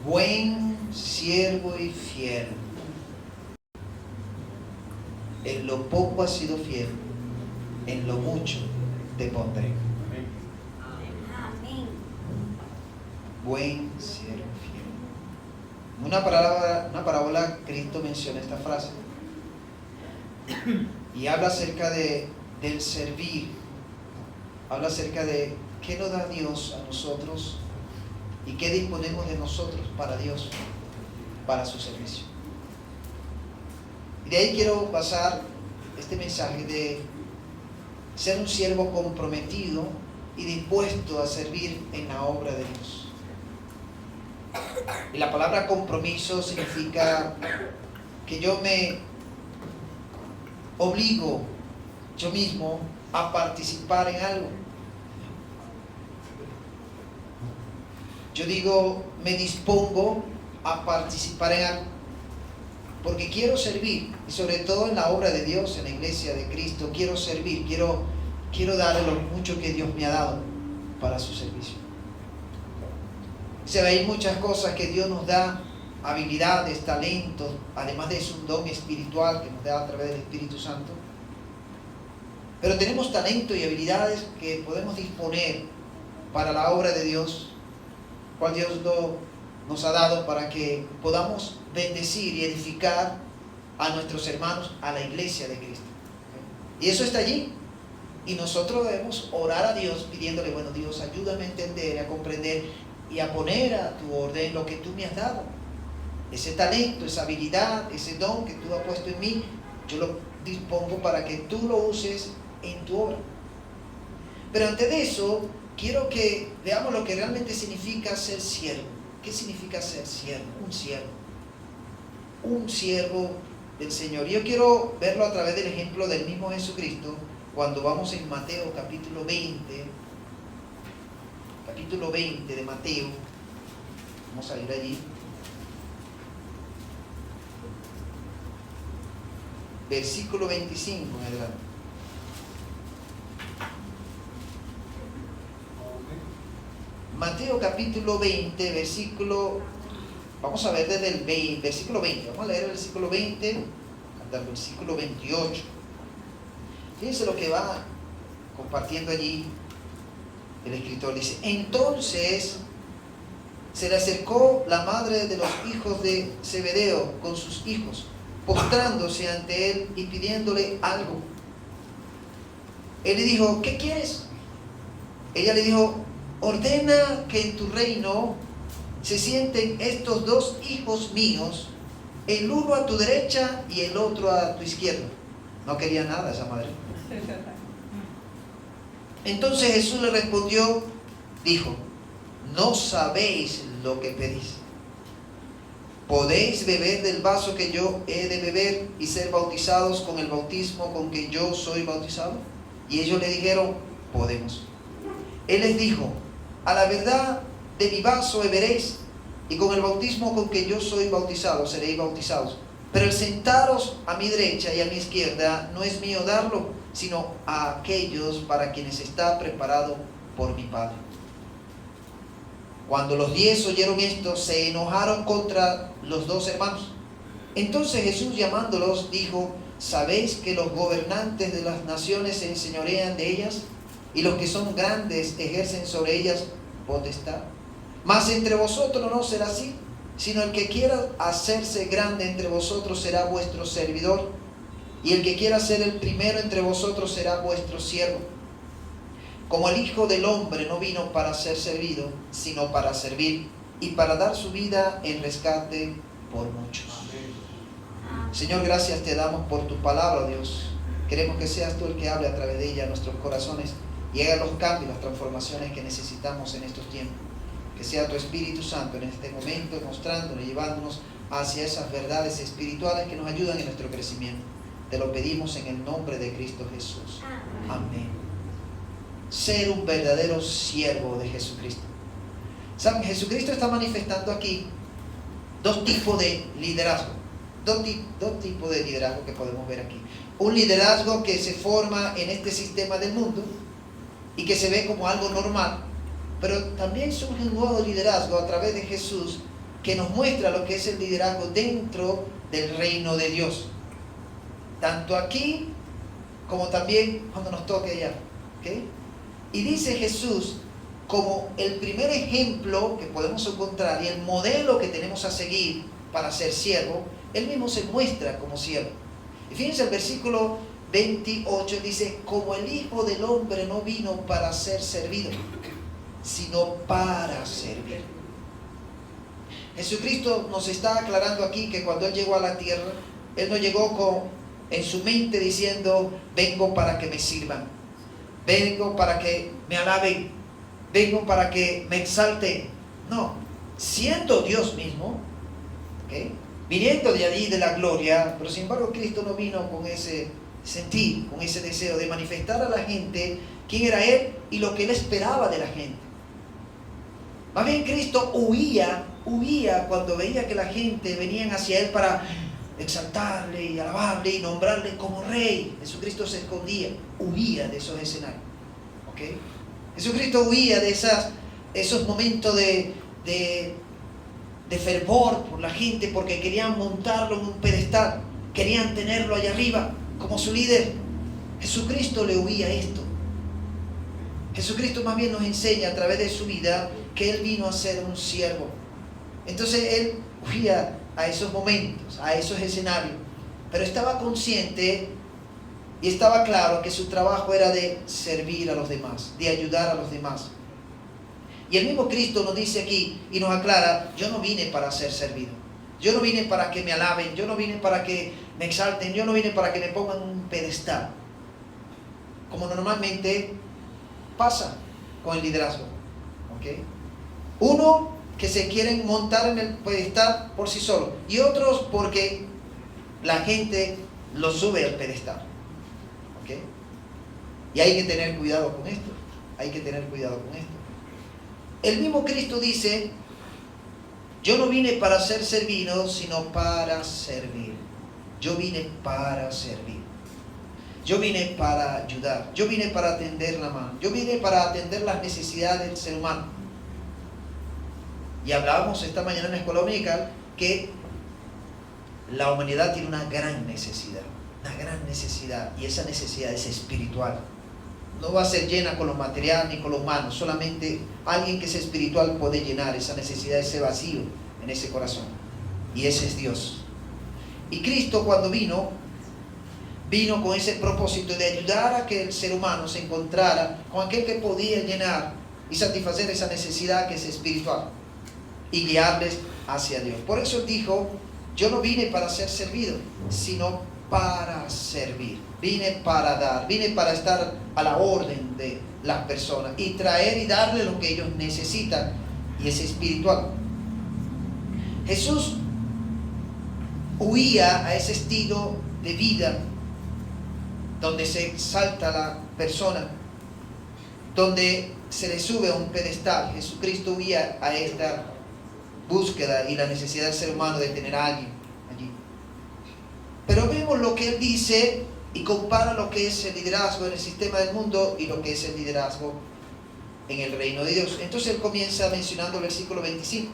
Buen siervo y fiel. En lo poco has sido fiel, en lo mucho te pondré. Amén. Buen siervo fiel. Una parábola, Cristo menciona esta frase y habla acerca del servir. Habla acerca de qué nos da Dios a nosotros y qué disponemos de nosotros para Dios, para su servicio. Y de ahí quiero pasar este mensaje de ser un siervo comprometido y dispuesto a servir en la obra de Dios. Y la palabra compromiso significa que yo me obligo yo mismo a participar en algo. Yo digo, me dispongo a participar en algo, porque quiero servir, y sobre todo en la obra de Dios, en la iglesia de Cristo, quiero servir, quiero darle lo mucho que Dios me ha dado para su servicio. Se ven muchas cosas que Dios nos da, habilidades, talentos, además de eso un don espiritual que nos da a través del Espíritu Santo. Pero tenemos talento y habilidades que podemos disponer para la obra de Dios, cual Dios nos ha dado para que podamos bendecir y edificar a nuestros hermanos, a la iglesia de Cristo. Y eso está allí. Y nosotros debemos orar a Dios pidiéndole, bueno, Dios, ayúdame a entender, a comprender y a poner a tu orden lo que tú me has dado. Ese talento, esa habilidad, ese don que tú has puesto en mí, yo lo dispongo para que tú lo uses en tu obra. Pero antes de eso, quiero que veamos lo que realmente significa ser siervo. ¿Qué significa ser siervo? Un siervo del Señor. Yo quiero verlo a través del ejemplo del mismo Jesucristo, cuando vamos en Mateo capítulo 20 de Mateo. Vamos a ir allí. Versículo 25 en adelante. Mateo capítulo 20, versículo, vamos a ver desde el versículo 20, vamos a leer el versículo 20 hasta el versículo 28. Fíjense lo que va compartiendo allí el escritor. Dice, entonces se le acercó la madre de los hijos de Zebedeo con sus hijos, postrándose ante él y pidiéndole algo. Él le dijo, ¿qué quieres? Ella le dijo, ordena que en tu reino se sienten estos dos hijos míos, el uno a tu derecha y el otro a tu izquierda. No quería nada esa madre. Entonces Jesús le respondió, dijo, no sabéis lo que pedís. ¿Podéis beber del vaso que yo he de beber y ser bautizados con el bautismo con que yo soy bautizado? Y ellos le dijeron, podemos. Él les dijo, a la verdad de mi vaso beberéis, y con el bautismo con que yo soy bautizado seréis bautizados. Pero el sentaros a mi derecha y a mi izquierda no es mío darlo, sino a aquellos para quienes está preparado por mi Padre. Cuando los 10 oyeron esto, se enojaron contra los dos hermanos. Entonces Jesús, llamándolos, dijo, ¿sabéis que los gobernantes de las naciones se enseñorean de ellas? Y los que son grandes ejercen sobre ellas potestad. Mas entre vosotros no será así, sino el que quiera hacerse grande entre vosotros será vuestro servidor, y el que quiera ser el primero entre vosotros será vuestro siervo. Como el Hijo del Hombre no vino para ser servido, sino para servir, y para dar su vida en rescate por muchos. Señor, gracias te damos por tu palabra, Dios. Queremos que seas tú el que hable a través de ella a nuestros corazones y haga los cambios, las transformaciones que necesitamos en estos tiempos. Que sea tu Espíritu Santo en este momento mostrándonos y llevándonos hacia esas verdades espirituales que nos ayudan en nuestro crecimiento. Te lo pedimos en el nombre de Cristo Jesús. Amén. Ser un verdadero siervo de Jesucristo. ¿Saben? Jesucristo está manifestando aquí dos tipos de liderazgo. Dos tipos de liderazgo que podemos ver aquí. Un liderazgo que se forma en este sistema del mundo y que se ve como algo normal, pero también surge un nuevo liderazgo a través de Jesús que nos muestra lo que es el liderazgo dentro del reino de Dios. Tanto aquí como también cuando nos toque allá. ¿Okay? Y dice Jesús como el primer ejemplo que podemos encontrar y el modelo que tenemos a seguir para ser siervo, Él mismo se muestra como siervo. Y fíjense el versículo 28 dice, como el Hijo del Hombre no vino para ser servido, sino para servir. Jesucristo nos está aclarando aquí que cuando Él llegó a la tierra, Él no llegó en su mente diciendo, vengo para que me sirvan, vengo para que me alaben, vengo para que me exalten. No, siendo Dios mismo, ¿okay?, viniendo de allí de la gloria, pero sin embargo Cristo no vino con ese sentir, con ese deseo de manifestar a la gente quién era Él y lo que Él esperaba de la gente. Más bien Cristo huía cuando veía que la gente venían hacia Él para exaltarle y alabarle y nombrarle como rey. Jesucristo se escondía, huía de esos escenarios. ¿Okay? Jesucristo huía de esos momentos de fervor por la gente porque querían montarlo en un pedestal, querían tenerlo allá arriba como su líder. Jesucristo le huía a esto. Jesucristo más bien nos enseña a través de su vida que Él vino a ser un siervo. Entonces Él huía a esos momentos, a esos escenarios, pero estaba consciente y estaba claro que su trabajo era de servir a los demás, de ayudar a los demás. Y el mismo Cristo nos dice aquí y nos aclara, yo no vine para ser servido, yo no vine para que me alaben, yo no vine para que me exalten, yo no vine para que me pongan un pedestal, como normalmente pasa con el liderazgo. ¿Okay? Uno que se quieren montar en el pedestal por sí solo y otros porque la gente los sube al pedestal. ¿Okay? Y hay que tener cuidado con esto, hay que tener cuidado con esto. El mismo Cristo dice, yo no vine para ser servido, sino para servir. Yo vine para servir. Yo vine para ayudar. Yo vine para atender la mano. Yo vine para atender las necesidades del ser humano. Y hablábamos esta mañana en la escuela dominical que la humanidad tiene una gran necesidad. Y esa necesidad es espiritual. No va a ser llena con lo material ni con lo humano. Solamente alguien que es espiritual puede llenar esa necesidad, ese vacío en ese corazón. Y ese es Dios. Y Cristo cuando vino con ese propósito de ayudar a que el ser humano se encontrara con aquel que podía llenar y satisfacer esa necesidad que es espiritual y guiarles hacia Dios. Por eso Él dijo, yo no vine para ser servido, sino para servir. Vine para dar, vine para estar a la orden de las personas y traer y darle lo que ellos necesitan, y es espiritual. Jesús huía a ese estilo de vida donde se exalta a la persona, donde se le sube a un pedestal. Jesucristo huía a esta búsqueda y la necesidad del ser humano de tener a alguien allí. Pero vemos lo que Él dice y compara lo que es el liderazgo en el sistema del mundo y lo que es el liderazgo en el reino de Dios. Entonces Él comienza mencionando el versículo 25.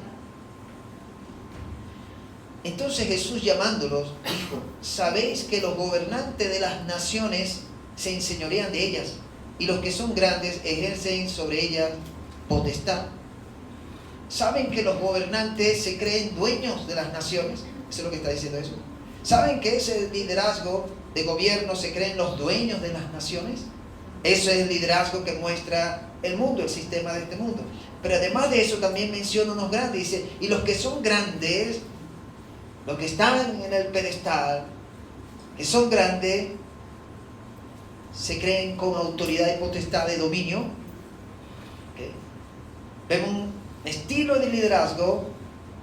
Entonces Jesús llamándolos dijo, ¿sabéis que los gobernantes de las naciones se enseñorean de ellas y los que son grandes ejercen sobre ellas potestad? ¿Saben que los gobernantes se creen dueños de las naciones? Eso es lo que está diciendo eso. ¿Saben que ese liderazgo de gobierno se creen los dueños de las naciones? Eso es el liderazgo que muestra el mundo, el sistema de este mundo. Pero además de eso también menciona unos grandes. Dice, y los que son grandes, los que están en el pedestal, que son grandes, se creen con autoridad y potestad de dominio. ¿Okay? Vemos un estilo de liderazgo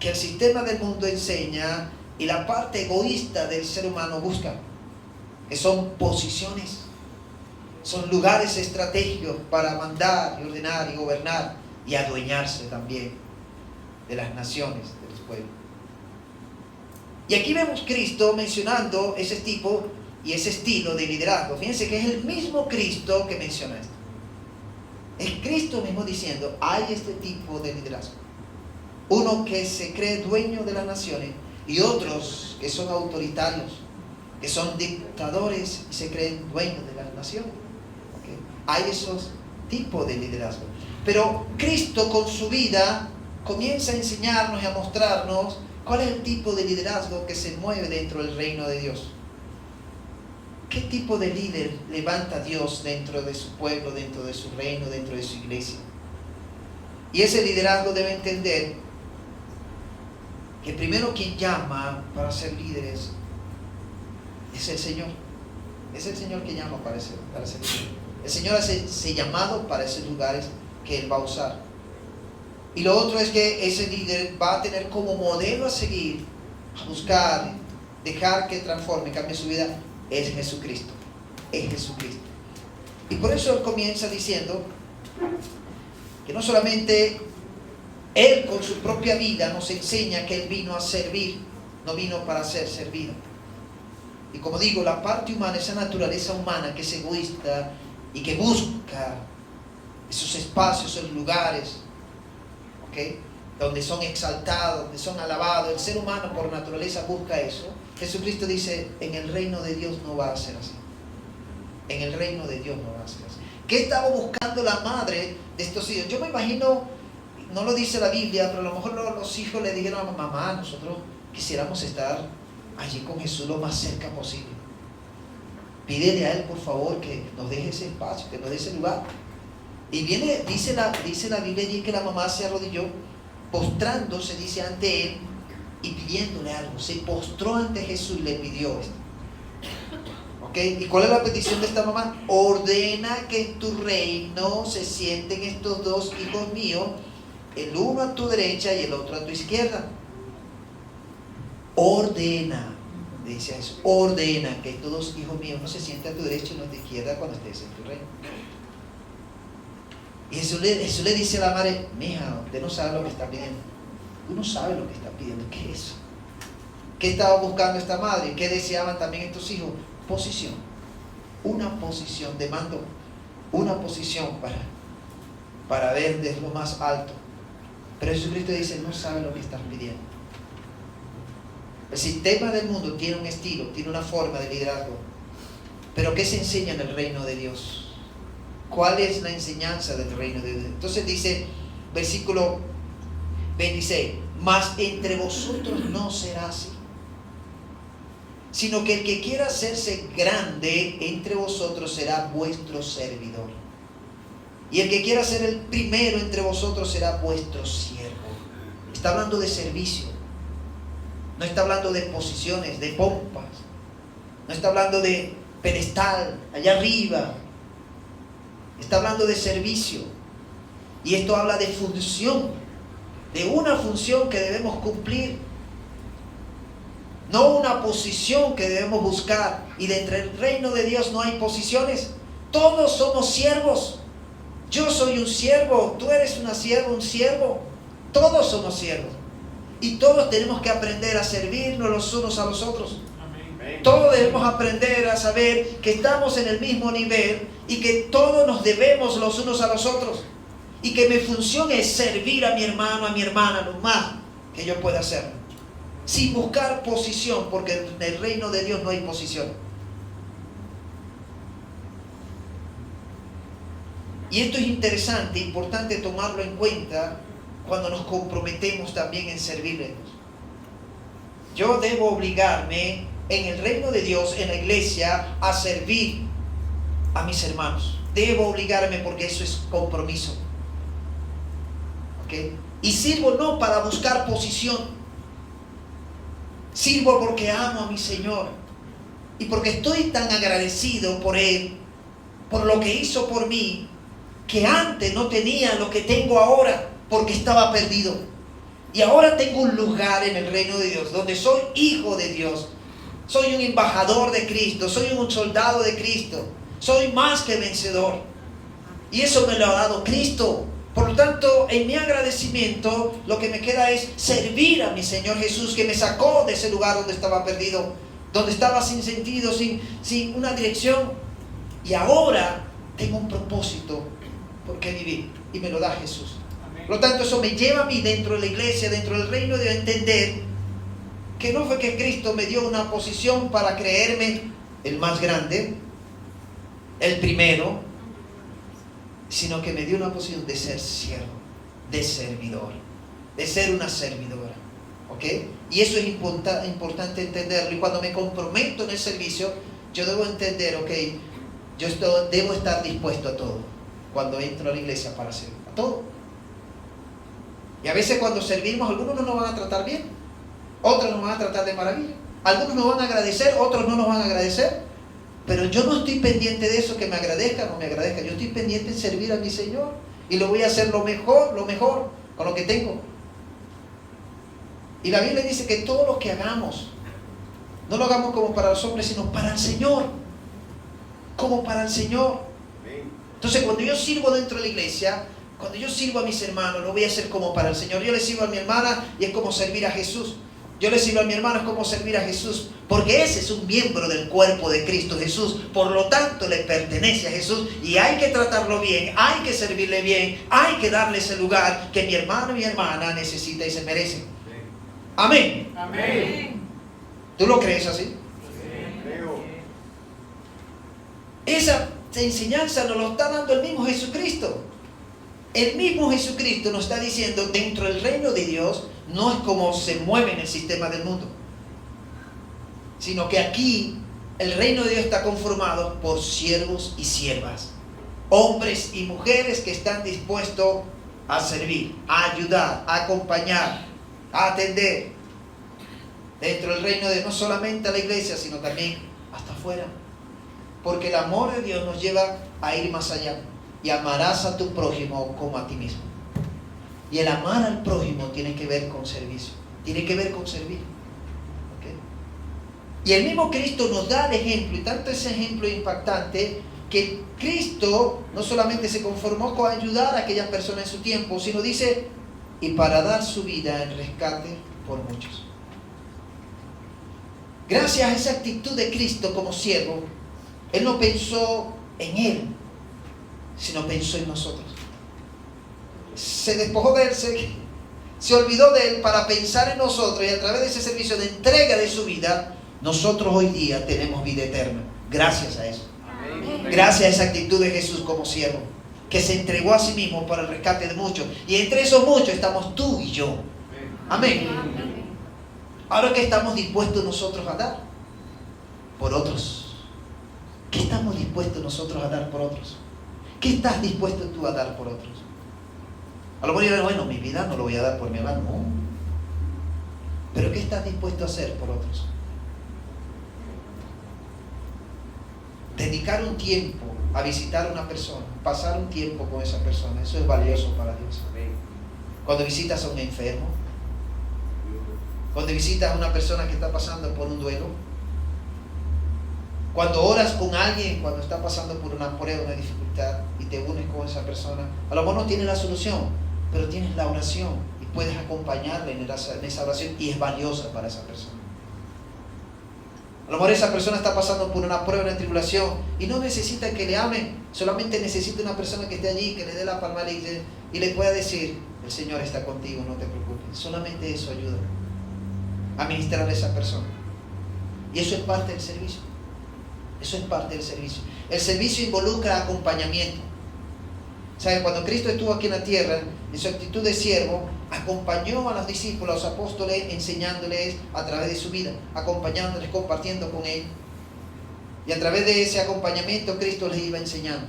que el sistema del mundo enseña y la parte egoísta del ser humano busca, que son posiciones, son lugares estratégicos para mandar y ordenar y gobernar y adueñarse también de las naciones, de los pueblos. Y aquí vemos Cristo mencionando ese tipo y ese estilo de liderazgo. Fíjense que es el mismo Cristo que menciona esto. Es Cristo mismo diciendo, hay este tipo de liderazgo. Uno que se cree dueño de las naciones y otros que son autoritarios, que son dictadores y se creen dueños de las naciones. ¿Okay? Hay esos tipos de liderazgo. Pero Cristo con su vida comienza a enseñarnos y a mostrarnos cuál es el tipo de liderazgo que se mueve dentro del reino de Dios. ¿Qué tipo de líder levanta Dios dentro de su pueblo, dentro de su reino, dentro de su iglesia? Y ese liderazgo debe entender que primero quien llama para ser líderes es el Señor. Es el Señor que llama para ser líder. El Señor hace ese llamado para esos lugares que Él va a usar. Y lo otro es que ese líder va a tener como modelo a seguir, a buscar, dejar que transforme, cambie su vida, es Jesucristo. Es Jesucristo. Y por eso Él comienza diciendo que no solamente Él con su propia vida nos enseña que Él vino a servir, no vino para ser servido. Y como digo, la parte humana, esa naturaleza humana que es egoísta y que busca esos espacios, esos lugares, ¿okay?, donde son exaltados, donde son alabados. El ser humano por naturaleza busca eso. Jesucristo dice, en el reino de Dios no va a ser así. En el reino de Dios no va a ser así. ¿Qué estaba buscando la madre de estos hijos? Yo me imagino, no lo dice la Biblia, pero a lo mejor los hijos le dijeron a mamá, nosotros quisiéramos estar allí con Jesús lo más cerca posible. Pídele a Él, por favor, que nos deje ese espacio, que nos dé ese lugar. Y dice la Biblia allí que la mamá se arrodilló, postrándose, dice, ante Él y pidiéndole algo. Se postró ante Jesús y le pidió esto. ¿Okay? ¿Y cuál es la petición de esta mamá? Ordena que en tu reino se sienten estos dos hijos míos, el uno a tu derecha y el otro a tu izquierda. Ordena, dice eso, ordena que estos dos hijos míos no se sienten a tu derecha y uno a tu izquierda cuando estés en tu reino. Y Jesús le dice a la madre, mija, usted no sabe lo que está pidiendo. Tú no sabes lo que está pidiendo. ¿Qué es eso? ¿Qué estaba buscando esta madre? ¿Qué deseaban también estos hijos? Posición. Una posición de mando. Una posición para ver desde lo más alto. Pero Jesucristo dice, no sabe lo que estás pidiendo. El sistema del mundo tiene un estilo, tiene una forma de liderazgo. Pero ¿qué se enseña en el reino de Dios? ¿Cuál es la enseñanza del reino de Dios? Entonces dice, versículo 26, mas entre vosotros no será así, sino que el que quiera hacerse grande entre vosotros será vuestro servidor. Y el que quiera ser el primero entre vosotros será vuestro siervo. Está hablando de servicio. No está hablando de posiciones, de pompas. No está hablando de pedestal, allá arriba. Está hablando de servicio. Y esto habla de función. De una función que debemos cumplir. No una posición que debemos buscar. Y dentro del reino de Dios no hay posiciones. Todos somos siervos. Yo soy un siervo. Tú eres una sierva, un siervo. Todos somos siervos. Y todos tenemos que aprender a servirnos los unos a los otros. Todos debemos aprender a saber que estamos en el mismo nivel y que todos nos debemos los unos a los otros. Y que mi función es servir a mi hermano, a mi hermana, lo más que yo pueda hacer. Sin buscar posición, porque en el reino de Dios no hay posición. Y esto es interesante, importante tomarlo en cuenta cuando nos comprometemos también en servirle a Dios. Yo debo obligarme en el reino de Dios, en la iglesia, a servir a mis hermanos. Debo obligarme porque eso es compromiso. ¿Okay? Y sirvo no para buscar posición. Sirvo porque amo a mi Señor. Y porque estoy tan agradecido por Él, por lo que hizo por mí, que antes no tenía lo que tengo ahora, porque estaba perdido. Y ahora tengo un lugar en el reino de Dios, donde soy hijo de Dios. Soy un embajador de Cristo, soy un soldado de Cristo. Soy más que vencedor. Y eso me lo ha dado Cristo. Por lo tanto, en mi agradecimiento, lo que me queda es servir a mi Señor Jesús, que me sacó de ese lugar donde estaba perdido, donde estaba sin sentido, sin una dirección. Y ahora tengo un propósito por qué vivir. Y me lo da Jesús. Por lo tanto, eso me lleva a mí dentro de la iglesia, dentro del reino de Dios, a entender que no fue que Cristo me dio una posición para creerme el más grande, el primero, sino que me dio una posición de ser siervo, de servidor, de ser una servidora. ¿Ok? Y eso es importante entenderlo. Y cuando me comprometo en el servicio, yo debo entender, ok, debo estar dispuesto a todo cuando entro a la iglesia para servir, a todo. Y a veces cuando servimos, algunos no nos van a tratar bien, otros nos van a tratar de maravilla, algunos nos van a agradecer, otros no nos van a agradecer, pero yo no estoy pendiente de eso, que me agradezcan o no me agradezcan. Yo estoy pendiente en servir a mi Señor y lo voy a hacer lo mejor con lo que tengo. Y la Biblia dice que todo lo que hagamos, no lo hagamos como para los hombres, sino para el Señor, como para el Señor. Entonces, cuando yo sirvo dentro de la iglesia, cuando yo sirvo a mis hermanos, lo voy a hacer como para el Señor. Yo le sirvo a mi hermana y es como servir a Jesús. Yo le sirvo a mi hermano, es como servir a Jesús, porque ese es un miembro del cuerpo de Cristo Jesús. Por lo tanto, le pertenece a Jesús y hay que tratarlo bien, hay que servirle bien, hay que darle ese lugar que mi hermano y mi hermana necesita y se merece. Amén. Amén. ¿Tú lo crees así? Sí. Esa enseñanza nos lo está dando el mismo Jesucristo. El mismo Jesucristo nos está diciendo, dentro del reino de Dios, no es como se mueve en el sistema del mundo, sino que aquí el reino de Dios está conformado por siervos y siervas, hombres y mujeres que están dispuestos a servir, a ayudar, a acompañar, a atender. Dentro del reino de Dios, no solamente a la iglesia, sino también hasta afuera. Porque el amor de Dios nos lleva a ir más allá. Y amarás a tu prójimo como a ti mismo. Y el amar al prójimo tiene que ver con servicio. Tiene que ver con servir. ¿Okay? Y el mismo Cristo nos da el ejemplo, y tanto ese ejemplo impactante, que Cristo no solamente se conformó con ayudar a aquellas personas en su tiempo, sino dice, y para dar su vida en rescate por muchos. Gracias a esa actitud de Cristo como siervo, Él no pensó en Él, sino pensó en nosotros. Se despojó de Él, se olvidó de Él para pensar en nosotros, y a través de ese servicio de entrega de su vida, nosotros hoy día tenemos vida eterna. Gracias a eso. Amén. Gracias a esa actitud de Jesús como siervo, que se entregó a sí mismo para el rescate de muchos. Y entre esos muchos estamos tú y yo. Amén. Ahora, ¿qué estamos dispuestos nosotros a dar por otros? ¿Qué estamos dispuestos nosotros a dar por otros? ¿Qué estás dispuesto tú a dar por otros? A lo mejor dirán, bueno, mi vida no lo voy a dar por mi hermano. No. Pero ¿qué estás dispuesto a hacer por otros? Dedicar un tiempo a visitar a una persona, pasar un tiempo con esa persona, eso es valioso para Dios. Cuando visitas a un enfermo, cuando visitas a una persona que está pasando por un duelo, cuando oras con alguien, cuando está pasando por una prueba, una dificultad, y te unes con esa persona, a lo mejor no tienes la solución, pero tienes la oración y puedes acompañarle en esa oración, y es valiosa para esa persona. A lo mejor esa persona está pasando por una prueba, una tribulación, y no necesita que le amen, solamente necesita una persona que esté allí, que le dé la palma y le pueda decir, el Señor está contigo, no te preocupes. Solamente eso ayuda a ministrar a esa persona. Y eso es parte del servicio. Eso es parte del servicio. El servicio involucra acompañamiento. ¿Saben? Cuando Cristo estuvo aquí en la tierra, en su actitud de siervo, acompañó a los discípulos, a los apóstoles, enseñándoles a través de su vida, acompañándoles, compartiendo con él. Y a través de ese acompañamiento, Cristo les iba enseñando,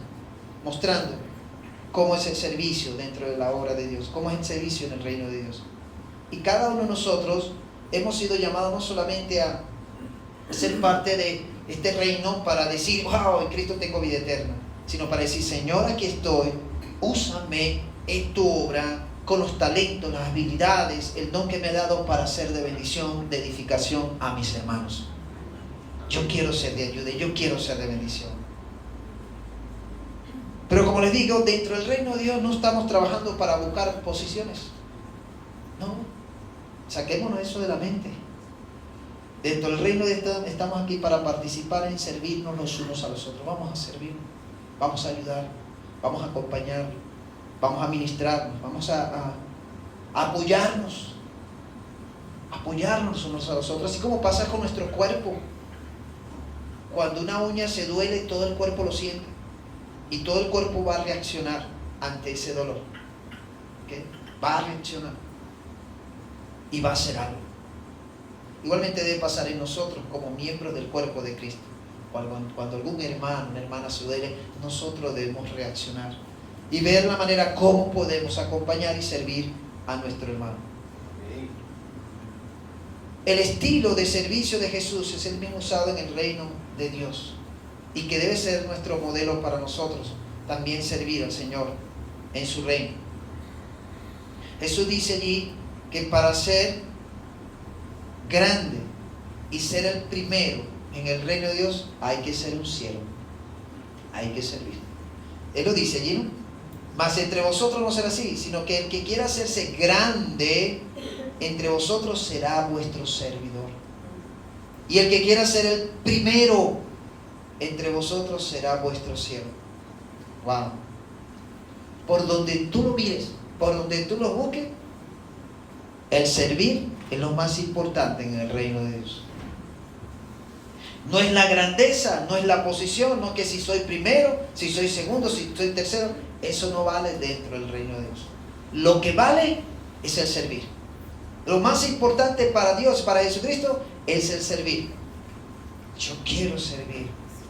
mostrando cómo es el servicio dentro de la obra de Dios, cómo es el servicio en el reino de Dios. Y cada uno de nosotros hemos sido llamados no solamente a ser parte de este reino para decir, wow, en Cristo tengo vida eterna, sino para decir, Señor, aquí estoy, úsame en tu obra, con los talentos, las habilidades, el don que me ha dado para ser de bendición, de edificación a mis hermanos. Yo quiero ser de ayuda, yo quiero ser de bendición. Pero como les digo, dentro del reino de Dios no estamos trabajando para buscar posiciones. No, saquémonos eso de la mente. Dentro del reino de Dios estamos aquí para participar en servirnos los unos a los otros. Vamos a servir, vamos a ayudar, vamos a acompañar, vamos a ministrarnos, vamos a apoyarnos unos a los otros, así como pasa con nuestro cuerpo. Cuando una uña se duele, todo el cuerpo lo siente y todo el cuerpo va a reaccionar ante ese dolor. ¿Okay? Va a reaccionar y va a hacer algo. Igualmente debe pasar en nosotros como miembros del cuerpo de Cristo. Cuando algún hermano, una hermana se duele, nosotros debemos reaccionar y ver la manera como podemos acompañar y servir a nuestro hermano. El estilo de servicio de Jesús es el mismo usado en el reino de Dios y que debe ser nuestro modelo para nosotros, también servir al Señor en su reino. Jesús dice allí que para ser grande y ser el primero en el reino de Dios hay que ser un siervo, hay que servir. Él lo dice allí, ¿no? Mas entre vosotros no será así, sino que el que quiera hacerse grande entre vosotros será vuestro servidor. Y el que quiera ser el primero entre vosotros será vuestro siervo. Wow. Por donde tú lo mires, por donde tú lo busques, el servir es lo más importante en el reino de Dios. No es la grandeza, no es la posición, no es que si soy primero, si soy segundo, si soy tercero. Eso no vale dentro del reino de Dios. Lo que vale es el servir. Lo más importante para Dios, para Jesucristo, es el servir. Yo quiero servir,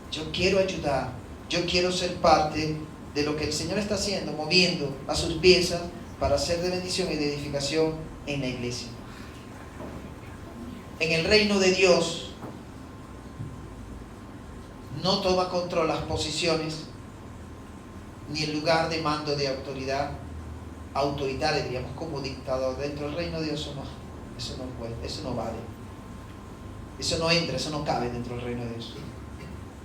yo quiero ayudar, yo quiero ser parte de lo que el Señor está haciendo, moviendo a sus piezas para ser de bendición y de edificación en la iglesia. En el reino de Dios no toma control las posiciones ni el lugar de mando de autoridad autoritario, diríamos, como dictador. Dentro del reino de Dios eso no puede, eso no vale, eso no entra, eso no cabe dentro del reino de Dios.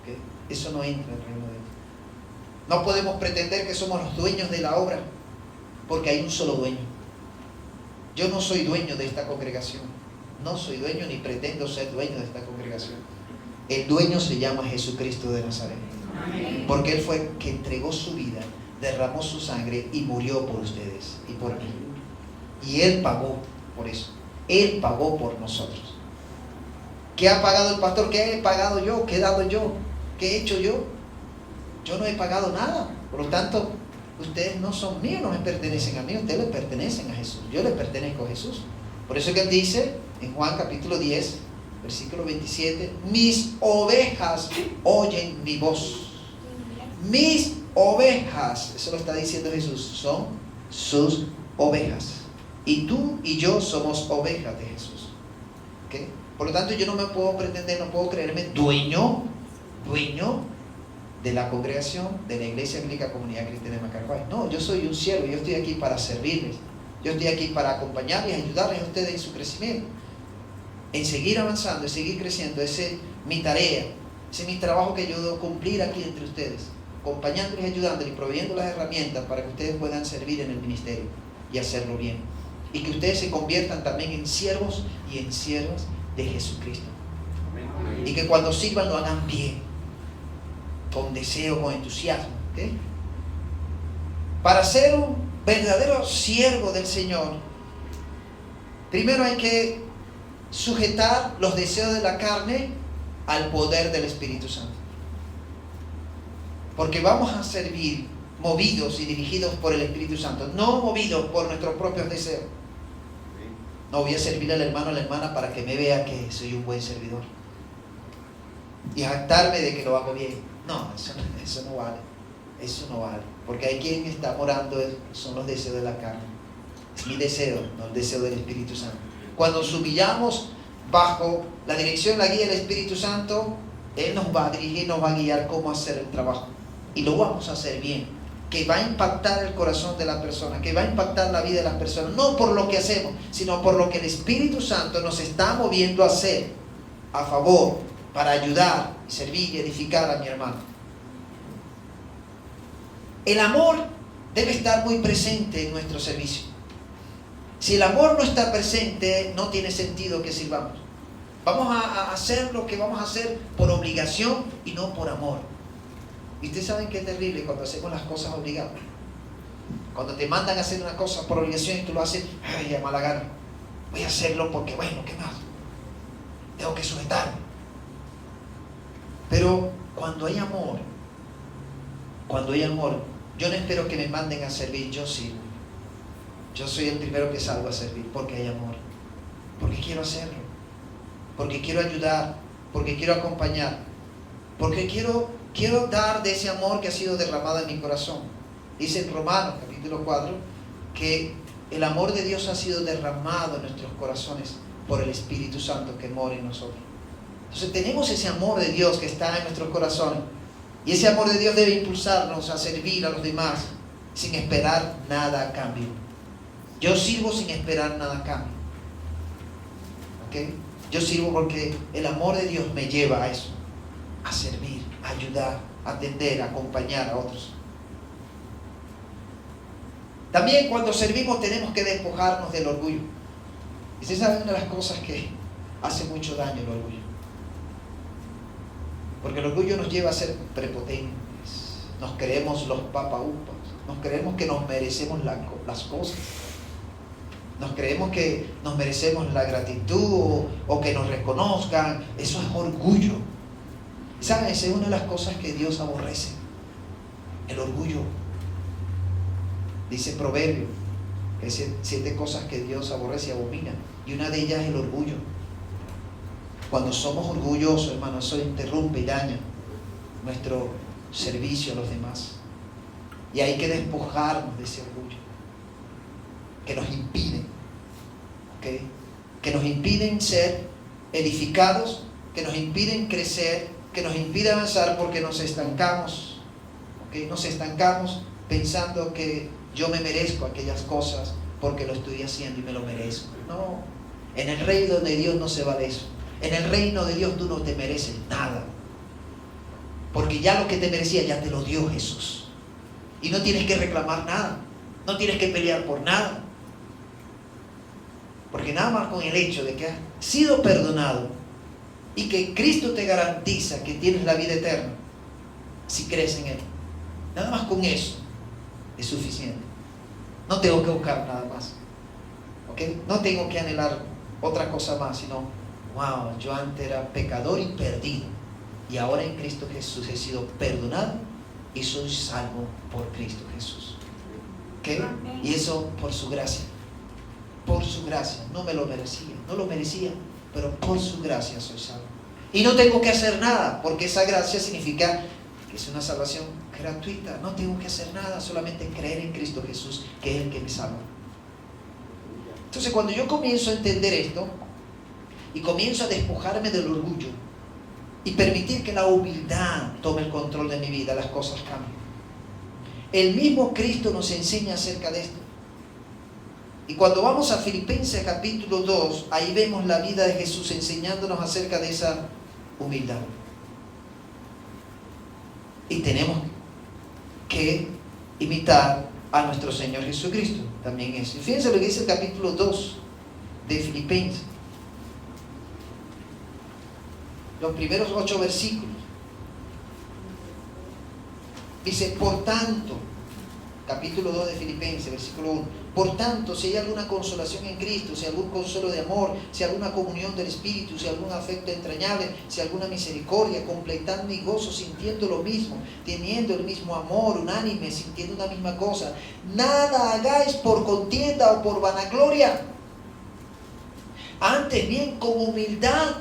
¿Okay? Eso no entra en el reino de Dios. No podemos pretender que somos los dueños de la obra, porque hay un solo dueño. Yo no soy dueño de esta congregación, no soy dueño ni pretendo ser dueño de esta congregación. El dueño se llama Jesucristo de Nazaret. Amén. Porque Él fue el que entregó su vida, derramó su sangre y murió por ustedes y por mí. Y Él pagó por eso. Él pagó por nosotros. ¿Qué ha pagado el pastor? ¿Qué he pagado yo? ¿Qué he dado yo? ¿Qué he hecho yo? Yo no he pagado nada. Por lo tanto, ustedes no son míos, no me pertenecen a mí, ustedes le pertenecen a Jesús. Yo le pertenezco a Jesús. Por eso que Él dice en Juan capítulo 10, versículo 27, mis ovejas oyen mi voz. Mis ovejas, eso lo está diciendo Jesús, son sus ovejas. Y tú y yo somos ovejas de Jesús. ¿Okay? Por lo tanto, yo no me puedo pretender, no puedo creerme dueño de la congregación, de la Iglesia Bíblica Comunidad Cristiana de Macarguay. No, yo soy un siervo, yo estoy aquí para servirles. Yo estoy aquí para acompañarles, ayudarles a ustedes en su crecimiento, en seguir avanzando, en seguir creciendo. Esa es mi tarea, ese es mi trabajo que yo debo cumplir aquí entre ustedes, acompañándoles, ayudándoles y proveyendo las herramientas para que ustedes puedan servir en el ministerio y hacerlo bien. Y que ustedes se conviertan también en siervos y en siervas de Jesucristo. Amén. Y que cuando sirvan lo hagan bien, con deseo, con entusiasmo. ¿Okay? Para ser un verdadero siervo del Señor, primero hay que sujetar los deseos de la carne al poder del Espíritu Santo. Porque vamos a servir movidos y dirigidos por el Espíritu Santo, no movidos por nuestros propios deseos. No voy a servir al hermano o a la hermana para que me vea que soy un buen servidor y jactarme de que lo hago bien. No, eso no vale. Eso no vale. Porque hay quien está morando, son los deseos de la carne. Es mi deseo, no el deseo del Espíritu Santo. Cuando nos humillamos bajo la dirección, la guía del Espíritu Santo, Él nos va a dirigir, nos va a guiar cómo hacer el trabajo. Y lo vamos a hacer bien. Que va a impactar el corazón de la persona, que va a impactar la vida de las personas, no por lo que hacemos, sino por lo que el Espíritu Santo nos está moviendo a hacer a favor, para ayudar, servir y edificar a mi hermano. El amor debe estar muy presente en nuestro servicio. Si el amor no está presente, no tiene sentido que sirvamos. Vamos a hacer lo que vamos a hacer por obligación y no por amor. Y ustedes saben que es terrible cuando hacemos las cosas obligadas. Cuando te mandan a hacer una cosa por obligación y tú lo haces, ay, a mala gana. Voy a hacerlo porque, bueno, ¿qué más? Tengo que sujetarme. Pero cuando hay amor, yo no espero que me manden a servir, yo sirvo. Yo soy el primero que salgo a servir porque hay amor. Porque quiero hacerlo. Porque quiero ayudar. Porque quiero acompañar. Porque quiero dar de ese amor que ha sido derramado en mi corazón. Dice en Romanos capítulo 4 que el amor de Dios ha sido derramado en nuestros corazones por el Espíritu Santo que mora en nosotros. Entonces tenemos ese amor de Dios que está en nuestros corazones. Y ese amor de Dios debe impulsarnos a servir a los demás sin esperar nada a cambio. Yo sirvo sin esperar nada a cambio. ¿Okay? Yo sirvo porque el amor de Dios me lleva a eso. A servir, a ayudar, a atender, a acompañar a otros. También cuando servimos tenemos que despojarnos del orgullo. Y ustedes saben una de las cosas que hace mucho daño el orgullo. Porque el orgullo nos lleva a ser prepotentes. Nos creemos los papaupas. Nos creemos que nos merecemos las cosas. Nos creemos que nos merecemos la gratitud o que nos reconozcan. Eso es orgullo. ¿Saben? Esa es una de las cosas que Dios aborrece. El orgullo. Dice Proverbio que 7 cosas que Dios aborrece y abomina. Y una de ellas es el orgullo. Cuando somos orgullosos, hermano, eso interrumpe y daña nuestro servicio a los demás. Y hay que despojarnos de ese orgullo que nos impide, ¿okay? Que nos impiden ser edificados, que nos impiden crecer, que nos impide avanzar porque nos estancamos, ¿okay? Nos estancamos pensando que yo me merezco aquellas cosas porque lo estoy haciendo y me lo merezco. No, en el reino de Dios no se vale eso. En el reino de Dios tú no te mereces nada. Porque ya lo que te merecía ya te lo dio Jesús. Y no tienes que reclamar nada. No tienes que pelear por nada. Porque nada más con el hecho de que has sido perdonado y que Cristo te garantiza que tienes la vida eterna, si crees en Él, nada más con eso es suficiente. No tengo que buscar nada más. ¿Okay? No tengo que anhelar otra cosa más, sino, wow, yo antes era pecador y perdido. Y ahora en Cristo Jesús he sido perdonado y soy salvo por Cristo Jesús. ¿Okay? Y eso por su gracia. Por su gracia. No me lo merecía. No lo merecía. Pero por su gracia soy salvo. Y no tengo que hacer nada. Porque esa gracia significa que es una salvación gratuita. No tengo que hacer nada. Solamente creer en Cristo Jesús, que es el que me salva. Entonces cuando yo comienzo a entender esto y comienzo a despojarme del orgullo y permitir que la humildad tome el control de mi vida, las cosas cambian. El mismo Cristo nos enseña acerca de esto. Y cuando vamos a Filipenses capítulo 2, ahí vemos la vida de Jesús enseñándonos acerca de esa humildad. Y tenemos que imitar a nuestro Señor Jesucristo. También eso. Y fíjense lo que dice el capítulo 2 de Filipenses. Los primeros 8 versículos. Dice, por tanto, capítulo 2 de Filipenses, versículo 1. Por tanto, si hay alguna consolación en Cristo, si hay algún consuelo de amor, si hay alguna comunión del Espíritu, si hay algún afecto entrañable, si hay alguna misericordia, completando mi gozo, sintiendo lo mismo, teniendo el mismo amor, unánime, sintiendo una misma cosa. Nada hagáis por contienda o por vanagloria. Antes bien con humildad,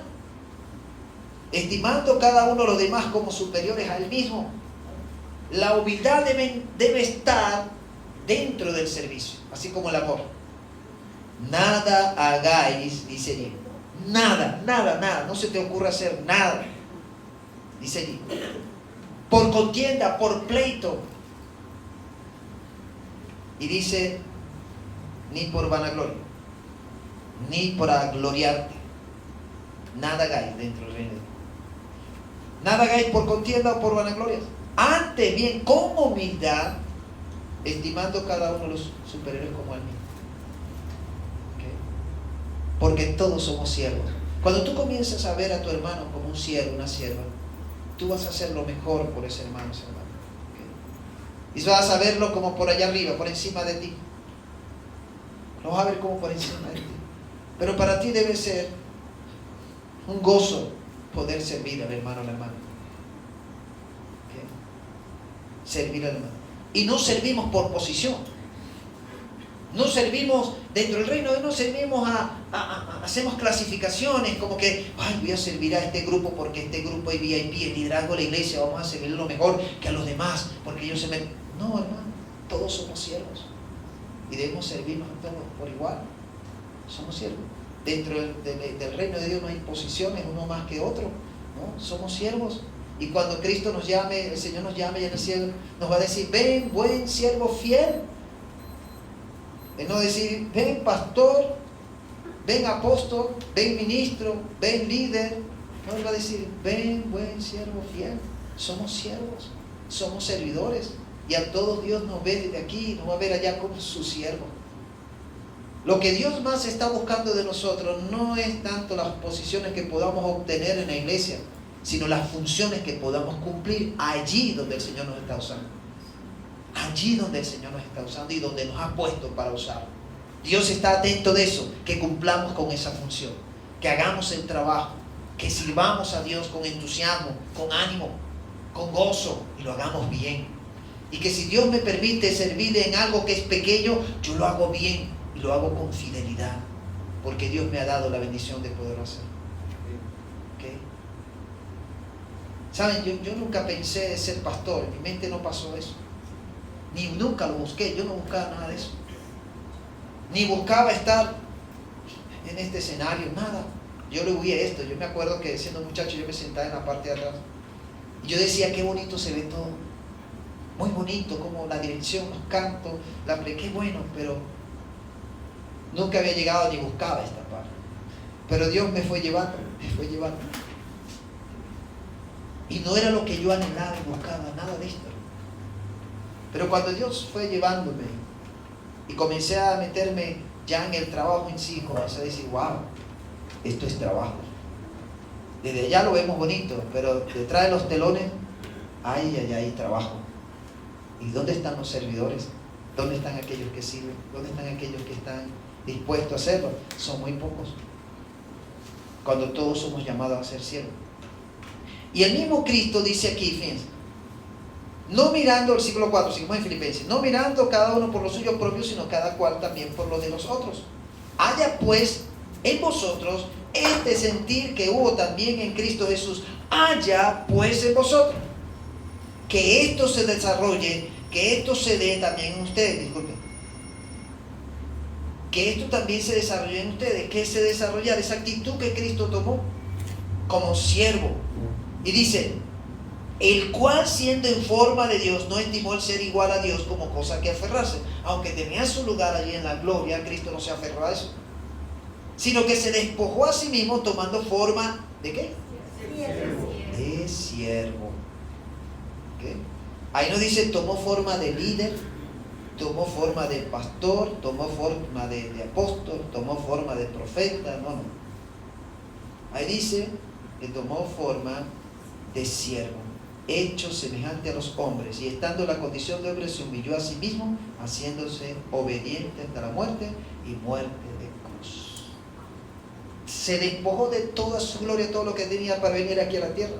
estimando cada uno a los demás como superiores a él mismo. La humildad debe estar dentro del servicio, así como el amor. Nada hagáis, dice allí. Nada, no se te ocurra hacer nada. Dice allí. Por contienda, por pleito. Y dice, ni por vanagloria, ni por gloriarte. Nada hagáis dentro del reino de Dios. Nada hagáis por contienda o por vanagloria. Antes bien, con humildad, estimando cada uno de los superiores como él mismo. ¿Okay? Porque todos somos siervos. Cuando tú comienzas a ver a tu hermano como un siervo, una sierva, tú vas a hacer lo mejor por ese hermano, esa hermana. ¿Okay? Y vas a verlo como por allá arriba, por encima de ti. Lo vas a ver como por encima de ti. Pero para ti debe ser un gozo poder servir al hermano o la hermana. ¿Okay? Servir al hermano. Y no servimos por posición. No servimos dentro del reino, no servimos hacemos clasificaciones como que, ay, voy a servir a este grupo porque este grupo es VIP, el liderazgo de la iglesia, vamos a servir lo mejor que a los demás, porque ellos se me... No, hermano, todos somos siervos y debemos servirnos a todos por igual. Somos siervos. Dentro del reino de Dios no hay posiciones, uno más que otro, ¿no? Somos siervos. Y cuando Cristo nos llame, el Señor nos llame y en el cielo nos va a decir, ven, buen siervo fiel. Es no decir, ven pastor, ven apóstol, ven ministro, ven líder. No, Él va a decir, ven buen siervo fiel. Somos siervos, somos servidores. Y a todos Dios nos ve desde aquí, nos va a ver allá como su siervo. Lo que Dios más está buscando de nosotros no es tanto las posiciones que podamos obtener en la iglesia, sino las funciones que podamos cumplir allí donde el Señor nos está usando. Allí donde el Señor nos está usando y donde nos ha puesto para usar. Dios está atento de eso, que cumplamos con esa función, que hagamos el trabajo, que sirvamos a Dios con entusiasmo, con ánimo, con gozo y lo hagamos bien. Y que si Dios me permite servirle en algo que es pequeño, yo lo hago bien y lo hago con fidelidad, porque Dios me ha dado la bendición de poder hacerlo. ¿Okay? ¿Saben? Yo nunca pensé ser pastor, en mi mente no pasó eso. Ni nunca lo busqué, yo no buscaba nada de eso. Ni buscaba estar en este escenario, nada. Yo le huía a esto. Yo me acuerdo que siendo muchacho yo me sentaba en la parte de atrás. Y yo decía, qué bonito se ve todo. Muy bonito, como la dirección, los cantos, qué bueno, pero nunca había llegado ni buscaba esta parte. Pero Dios me fue llevando, Y no era lo que yo anhelaba y buscaba, nada de esto. Pero cuando Dios fue llevándome y comencé a meterme ya en el trabajo en sí, comencé a decir, wow, esto es trabajo. Desde allá lo vemos bonito, pero detrás de los telones hay trabajo. ¿Y dónde están los servidores? ¿Dónde están aquellos que sirven? ¿Dónde están aquellos que están dispuestos a hacerlo? Son muy pocos. Cuando todos somos llamados a ser siervos. Y el mismo Cristo dice aquí, fíjense, no mirando, el versículo 4, seguimos en Filipenses, no mirando cada uno por lo suyo propio, sino cada cual también por lo de los otros. Haya pues en vosotros este sentir que hubo también en Cristo Jesús. Haya pues en vosotros. Que esto se desarrolle, que esto se dé también en ustedes, disculpen. Que esto también se desarrolle en ustedes. Que se desarrolla esa actitud que Cristo tomó como siervo. Y dice, el cual siendo en forma de Dios, no estimó el ser igual a Dios como cosa que aferrarse. Aunque tenía su lugar allí en la gloria, Cristo no se aferró a eso. Sino que se despojó a sí mismo tomando forma, ¿de qué? De siervo. ¿Okay? Ahí no dice tomó forma de líder, tomó forma de pastor, tomó forma de apóstol, tomó forma de profeta, no. Ahí dice que tomó forma de siervo, hecho semejante a los hombres, y estando en la condición de hombre se humilló a sí mismo, haciéndose obediente hasta la muerte y muerte de cruz. Se despojó de toda su gloria, todo lo que tenía para venir aquí a la tierra,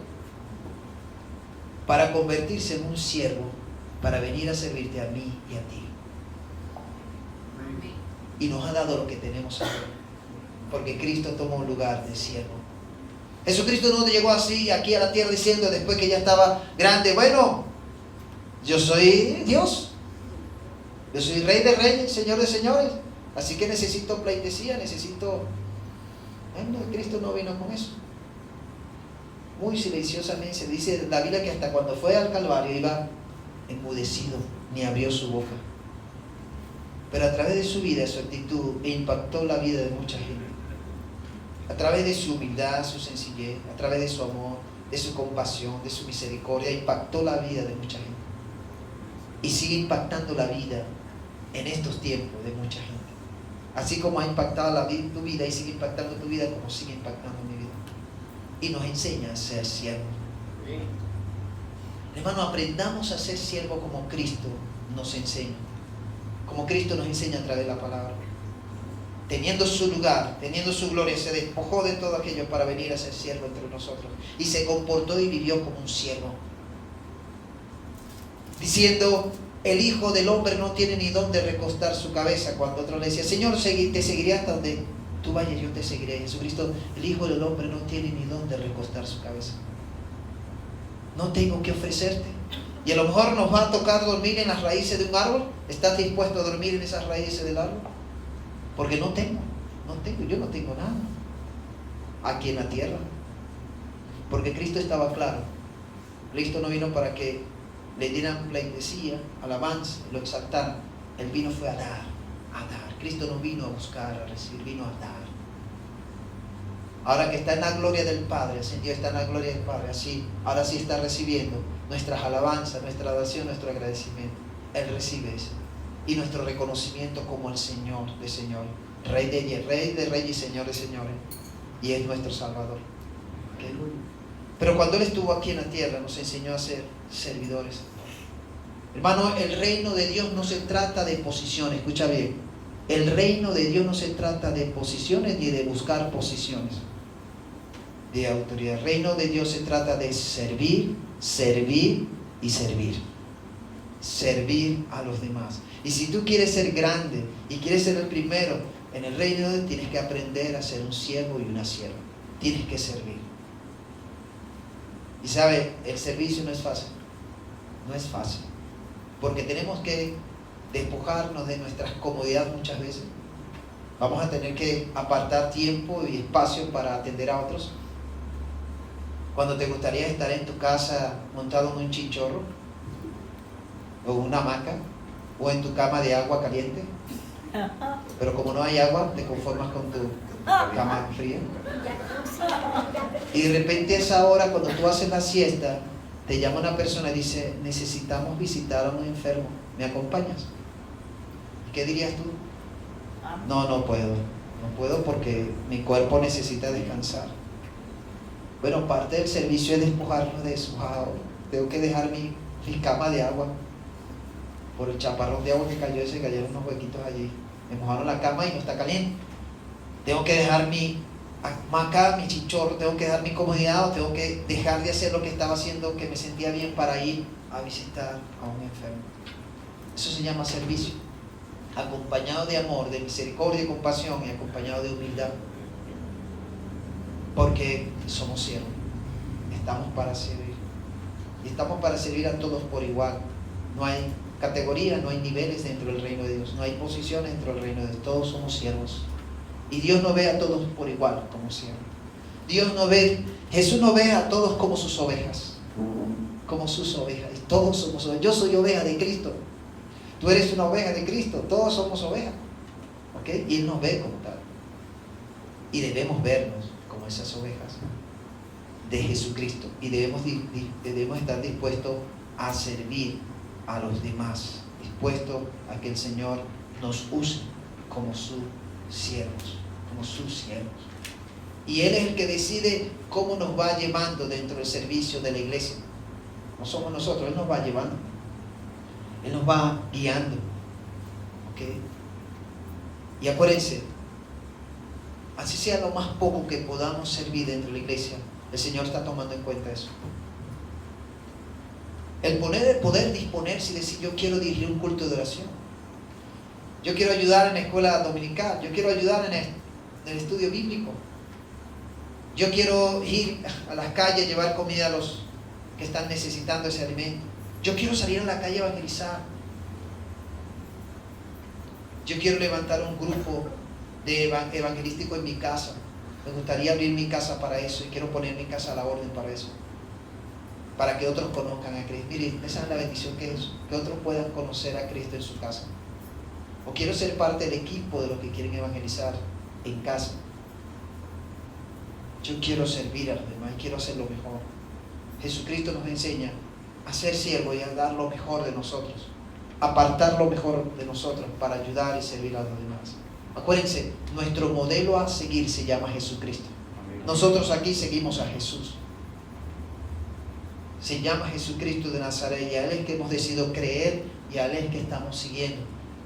para convertirse en un siervo, para venir a servirte a mí y a ti. Y nos ha dado lo que tenemos ahora, porque Cristo tomó un lugar de siervo. Jesucristo no llegó así aquí a la tierra diciendo después que ya estaba grande, bueno, yo soy Dios, yo soy Rey de Reyes, Señor de Señores, así que necesito pleitesía, necesito... No, Cristo no vino con eso. Muy silenciosamente se dice la Biblia que hasta cuando fue al Calvario iba enmudecido, ni abrió su boca. Pero a través de su vida, su actitud, impactó la vida de mucha gente. A través de su humildad, su sencillez, a través de su amor, de su compasión, de su misericordia, impactó la vida de mucha gente. Y sigue impactando la vida en estos tiempos de mucha gente. Así como ha impactado tu vida y sigue impactando tu vida, como sigue impactando mi vida. Y nos enseña a ser siervos. Hermano, aprendamos a ser siervo como Cristo nos enseña. Como Cristo nos enseña a través de la palabra. Teniendo su lugar, teniendo su gloria, se despojó de todo aquello para venir a ser siervo entre nosotros. Y se comportó y vivió como un siervo. Diciendo, el Hijo del Hombre no tiene ni dónde recostar su cabeza. Cuando otro le decía, Señor, te seguiré hasta donde tú vayas, yo te seguiré. Jesucristo, el Hijo del Hombre no tiene ni dónde recostar su cabeza. No tengo que ofrecerte. Y a lo mejor nos va a tocar dormir en las raíces de un árbol. ¿Estás dispuesto a dormir en esas raíces del árbol? Porque yo no tengo nada aquí en la tierra. Porque Cristo estaba claro. Cristo no vino para que le dieran pleitesía, alabanza, lo exaltaran. Él vino fue a dar. Cristo no vino a buscar, a recibir, vino a dar. Ahora que está en la gloria del Padre, ascendió, está en la gloria del Padre, así, ahora sí está recibiendo nuestras alabanzas, nuestra adoración, nuestro agradecimiento. Él recibe eso. Y nuestro reconocimiento como el Señor de señores, Rey de reyes y Señor de señores. Y es nuestro Salvador. ¿Okay? Pero cuando Él estuvo aquí en la tierra, nos enseñó a ser servidores. Hermano, el reino de Dios no se trata de posiciones. Escucha bien. El reino de Dios no se trata de posiciones ni de buscar posiciones de autoridad. El reino de Dios se trata de servir, servir y servir. Servir a los demás. Y si tú quieres ser grande y quieres ser el primero en el reino de Dios, tienes que aprender a ser un siervo y una sierva. Tienes que servir. Y sabe, el servicio no es fácil. No es fácil. Porque tenemos que despojarnos de nuestras comodidades muchas veces. Vamos a tener que apartar tiempo y espacio para atender a otros. Cuando te gustaría estar en tu casa montado en un chinchorro o una hamaca o en tu cama de agua caliente, pero como no hay agua, te conformas con tu cama fría. Y de repente a esa hora, cuando tú haces la siesta, te llama una persona y dice, necesitamos visitar a un enfermo, ¿me acompañas? ¿Qué dirías tú? No puedo porque mi cuerpo necesita descansar. Bueno, parte del servicio es despojarnos de eso. Tengo que dejar mi cama de agua. Por el chaparrón de agua que cayó, se cayeron unos huequitos allí. Me mojaron la cama y no está caliente. Tengo que dejar mi hamaca, mi chinchorro, tengo que dejar mi comodidad, o tengo que dejar de hacer lo que estaba haciendo, que me sentía bien, para ir a visitar a un enfermo. Eso se llama servicio. Acompañado de amor, de misericordia y compasión, y acompañado de humildad. Porque somos siervos. Estamos para servir. Y estamos para servir a todos por igual. No hay categorías, no hay niveles dentro del reino de Dios. No hay posiciones dentro del reino de Dios. Todos somos siervos. Y Dios no ve a todos por igual como siervos. Jesús no ve a todos como sus ovejas. Como sus ovejas. Y todos somos ovejas. Yo soy oveja de Cristo. Tú eres una oveja de Cristo. Todos somos ovejas. ¿Okay? Y Él nos ve como tal. Y debemos vernos como esas ovejas de Jesucristo. Y debemos estar dispuestos a servir a los demás. Dispuestos a que el Señor nos use como sus siervos. Como sus siervos. Y Él es el que decide cómo nos va llevando dentro del servicio de la iglesia. No somos nosotros, Él nos va llevando. Él nos va guiando. ¿Okay? Y acuérdense, así sea lo más poco que podamos servir dentro de la iglesia, el Señor está tomando en cuenta eso. El poder disponerse y decir, yo quiero dirigir un culto de oración. Yo quiero ayudar en la escuela dominical. Yo quiero ayudar en el estudio bíblico. Yo quiero ir a las calles, llevar comida a los que están necesitando ese alimento. Yo quiero salir a la calle a evangelizar. Yo quiero levantar un grupo evangelístico en mi casa. Me gustaría abrir mi casa para eso y quiero poner mi casa a la orden para eso. Para que otros conozcan a Cristo. Miren, esa es la bendición que es, que otros puedan conocer a Cristo en su casa. O quiero ser parte del equipo de los que quieren evangelizar en casa. Yo quiero servir a los demás y quiero hacer lo mejor. Jesucristo nos enseña a ser siervos y a dar lo mejor de nosotros. Apartar lo mejor de nosotros para ayudar y servir a los demás. Acuérdense, nuestro modelo a seguir se llama Jesucristo. Nosotros aquí seguimos a Jesús. Se llama Jesucristo de Nazaret y a Él es que hemos decidido creer y a Él es que estamos siguiendo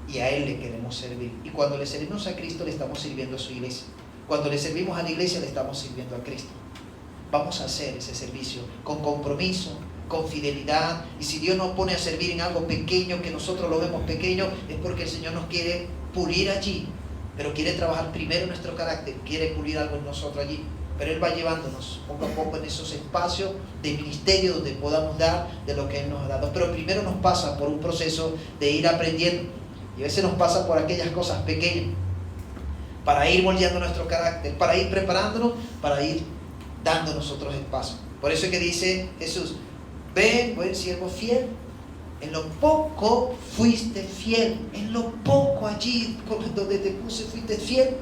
y a Él le queremos servir. Y cuando le servimos a Cristo le estamos sirviendo a su iglesia. Cuando le servimos a la iglesia le estamos sirviendo a Cristo. Vamos a hacer ese servicio con compromiso, con fidelidad. Y si Dios nos pone a servir en algo pequeño que nosotros lo vemos pequeño, es porque el Señor nos quiere pulir allí, pero quiere trabajar primero en nuestro carácter, quiere pulir algo en nosotros allí. Pero Él va llevándonos poco a poco en esos espacios de ministerio donde podamos dar de lo que Él nos ha dado. Pero primero nos pasa por un proceso de ir aprendiendo. Y a veces nos pasa por aquellas cosas pequeñas, para ir moldeando nuestro carácter, para ir preparándonos, para ir dando nosotros el paso. Por eso es que dice Jesús: ven, buen siervo fiel, en lo poco fuiste fiel, en lo poco allí donde te puse fuiste fiel.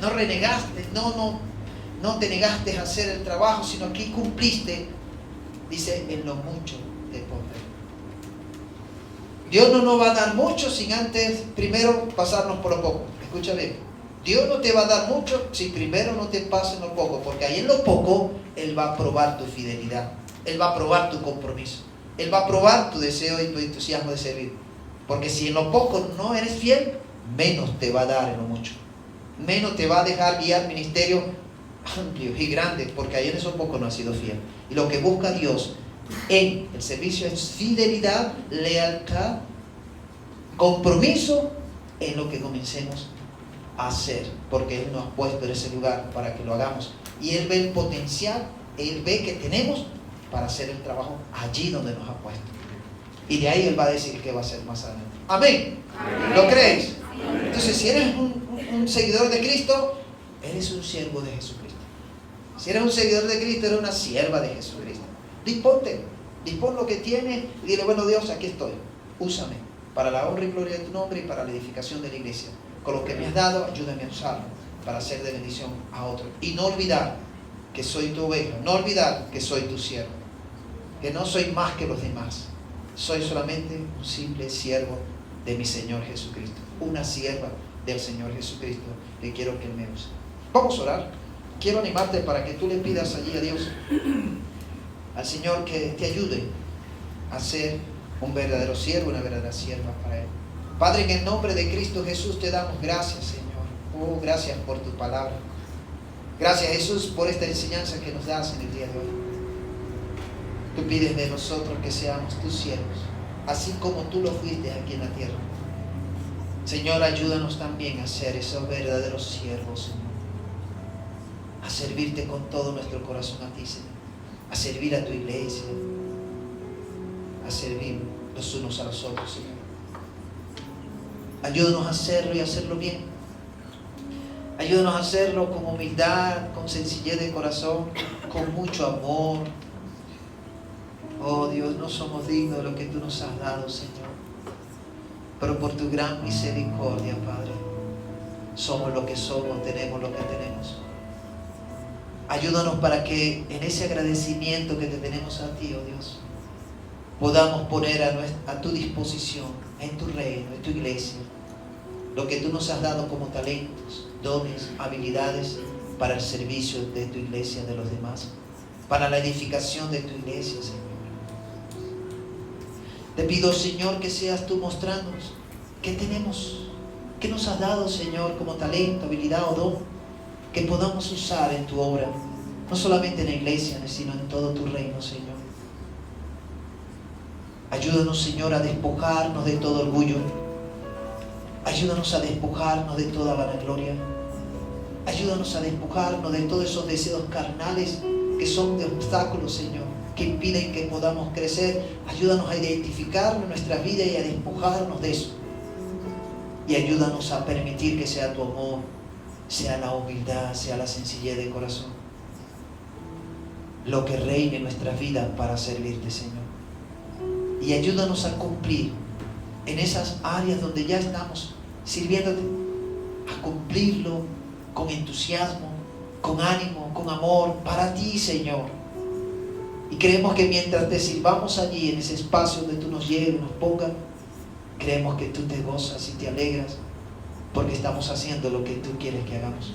No renegaste, no te negaste a hacer el trabajo, sino aquí cumpliste. Dice: en lo mucho te pondré. Dios no nos va a dar mucho sin antes primero pasarnos por lo poco. Escucha bien, Dios no te va a dar mucho si primero no te pasa en lo poco, porque ahí en lo poco Él va a probar tu fidelidad, Él va a probar tu compromiso, Él va a probar tu deseo y tu entusiasmo de servir. Porque si en lo poco no eres fiel, menos te va a dar en lo mucho, menos te va a dejar guiar ministerio amplio y grande, porque ahí en eso poco no has sido fiel. Y lo que busca Dios en el servicio es fidelidad, lealtad, compromiso en lo que comencemos a hacer, porque Él nos ha puesto en ese lugar para que lo hagamos. Y Él ve el potencial, Él ve que tenemos para hacer el trabajo allí donde nos ha puesto. Y de ahí Él va a decir qué va a hacer más adelante. Amén. Amén. ¿Lo crees? Amén. Entonces, si eres un seguidor de Cristo, eres un siervo de Jesucristo. Si eres un seguidor de Cristo, eres una sierva de Jesucristo. Dispón lo que tienes y dile: bueno, Dios, aquí estoy, úsame para la honra y gloria de tu nombre y para la edificación de la iglesia. Con lo que me has dado, ayúdame a usarlo para ser de bendición a otros. Y no olvidar que soy tu oveja, no olvidar que soy tu siervo, que no soy más que los demás, soy solamente un simple siervo de mi Señor Jesucristo, una sierva del Señor Jesucristo que quiero que Él me use. Vamos a orar. Quiero animarte para que tú le pidas allí a Dios, al Señor, que te ayude a ser un verdadero siervo, una verdadera sierva para Él. Padre, en el nombre de Cristo Jesús te damos gracias, Señor. Oh, gracias por tu palabra. Gracias, Jesús, por esta enseñanza que nos das en el día de hoy. Tú pides de nosotros que seamos tus siervos, así como tú lo fuiste aquí en la tierra. Señor, ayúdanos también a ser esos verdaderos siervos, Señor. A servirte con todo nuestro corazón a ti, Señor. A servir a tu iglesia. A servir los unos a los otros, Señor. Ayúdanos a hacerlo y a hacerlo bien. Ayúdanos a hacerlo con humildad, con sencillez de corazón, con mucho amor. Oh Dios, no somos dignos de lo que tú nos has dado, Señor. Pero por tu gran misericordia, Padre, somos lo que somos, tenemos lo que tenemos. Ayúdanos para que en ese agradecimiento que te tenemos a ti, oh Dios, podamos poner a tu disposición, en tu reino, en tu iglesia, lo que tú nos has dado como talentos, dones, habilidades para el servicio de tu iglesia, de los demás, para la edificación de tu iglesia, Señor. Te pido, Señor, que seas tú mostrándonos qué tenemos, qué nos has dado, Señor, como talento, habilidad o don, que podamos usar en tu obra, no solamente en la iglesia, sino en todo tu reino, Señor. Ayúdanos, Señor, a despojarnos de todo orgullo. Ayúdanos a despojarnos de toda vanagloria. Ayúdanos a despojarnos de todos esos deseos carnales que son de obstáculos, Señor, que impiden que podamos crecer. Ayúdanos a identificarlo en nuestra vida y a despojarnos de eso. Y ayúdanos a permitir que sea tu amor, sea la humildad, sea la sencillez de corazón, lo que reine en nuestra vida para servirte, Señor. Y ayúdanos a cumplir en esas áreas donde ya estamos sirviéndote, a cumplirlo con entusiasmo, con ánimo, con amor para ti, Señor. Y creemos que mientras te sirvamos allí en ese espacio donde tú nos lleves, nos pongas, creemos que tú te gozas y te alegras porque estamos haciendo lo que tú quieres que hagamos.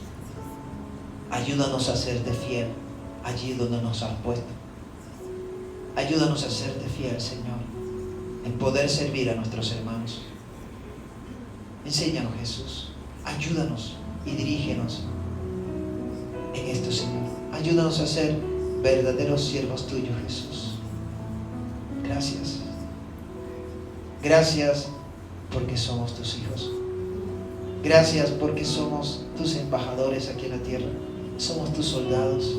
Ayúdanos a serte fiel allí donde nos has puesto. Ayúdanos a serte fiel, Señor, en poder servir a nuestros hermanos. Enséñanos, Jesús. Ayúdanos y dirígenos en esto, Señor. Ayúdanos a ser verdaderos siervos tuyos, Jesús. Gracias. Gracias porque somos tus hijos. Gracias porque somos tus embajadores aquí en la tierra. Somos tus soldados.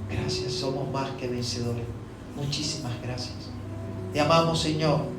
Gracias, somos más que vencedores. Muchísimas gracias. Te amamos, Señor.